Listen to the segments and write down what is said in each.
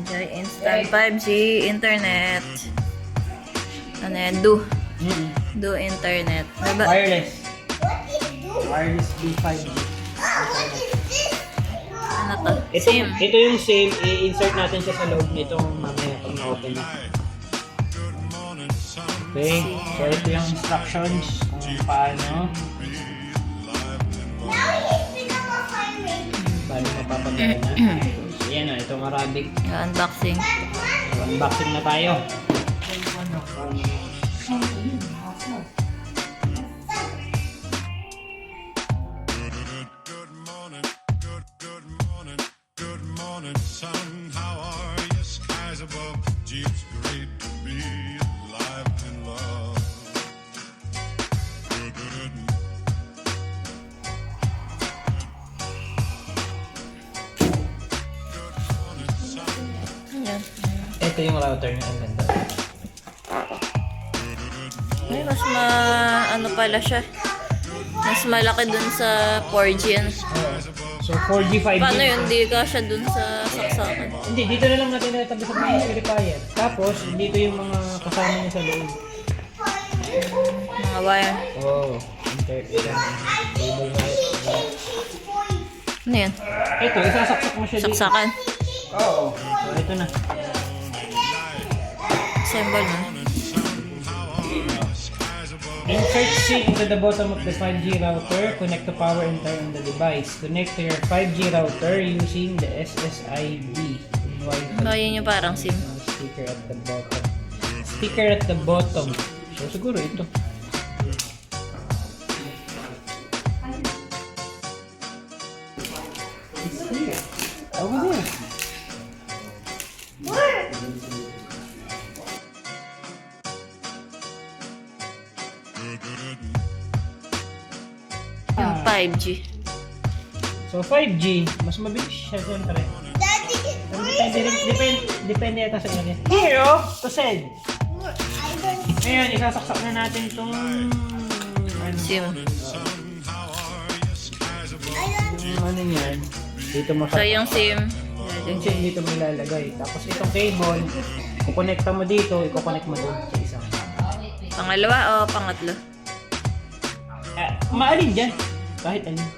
Enjoy instant 5G internet. Ano yan? Do internet. Diba? Wireless. Wireless B5G. Ano to? Ito, SIM. ito yung SIM. I-insert natin siya sa loob nitong mamaya pag na-open na. Okay. So, ito yung instructions kung paano. Paano mapapagaya na. So, yan o. Itong Arabic. Unboxing. So, unboxing na tayo. Ayan. Ito yung router niya. Ang ganda. Ay, mas ano pala siya. Mas malaki dun sa 4G yan. So, 4G, 5G. Paano yun? Di ka siya dun sa saksakan. Hindi, dito na lang natin natabi sa mga purifier. Tapos, dito yung mga kasama niya sa loob. Mga wire. Oh, cable wire. Ano yan? Ito, isasaksak mo siya dito. Saksakan. Oo. So, ito na. Symbol mo. Insert SIM into the bottom of the 5G router. Connect to power and turn on the device. Connect to your 5G router using the SSID. Ayun yung parang SIM. Sticker at the bottom. Sticker at the bottom. So, siguro ito. Over there. Yung 5G. So 5G, mas mabilis siya siyempre. Pero depende yata sa kanya. Here, oh, to send. Ngayon, isasaksak na natin itong SIM. yung ano yan. Dito mo So yung SIM. yung SIM dito mo ilalagay. Tapos itong cable, kukonekta mo dito, ikukonect mo doon sa isang. Pangalawa o pangatlo? Maalin dyan. Kahit alin.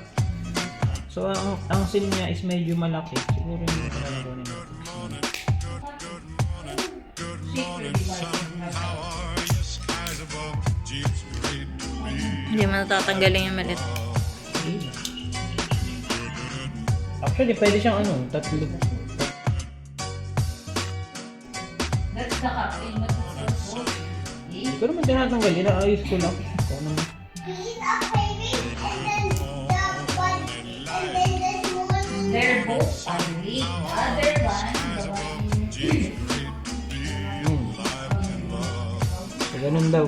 So, ang SIM niya is medyo malaki. Siguro hindi ko nalagawin natin. Hindi mo natatanggalin yung maliit. Actually, pwede siyang ano, tatlo. Hindi ko naman tinatanggalin. Naayos ko lang. Ito naman. They're both ugly. The other one, the one So, ganun daw.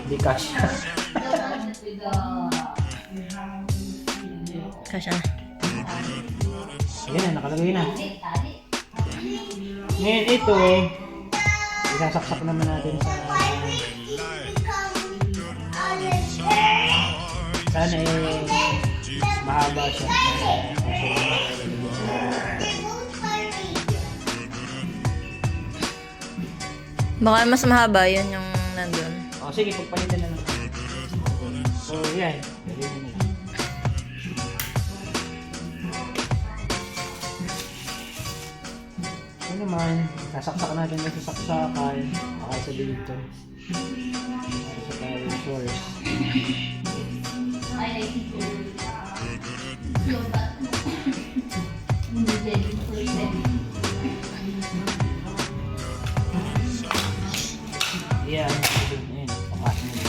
Hindi kasha. the one with the Kasya na. Ayan na, nakalagay na. Ngayon ito, isasaksak naman natin sa... Sana mahaba siya. Baka mas mahaba yun yung nandun. O sige, pagpalitan na lang. So yan. Ito naman, nasaksak natin na sa saksakan. Baka sa dito. Sa power source. I like it. So that immediately percent. Yan. Ayan, papasok mo.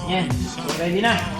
Yan. So ready na.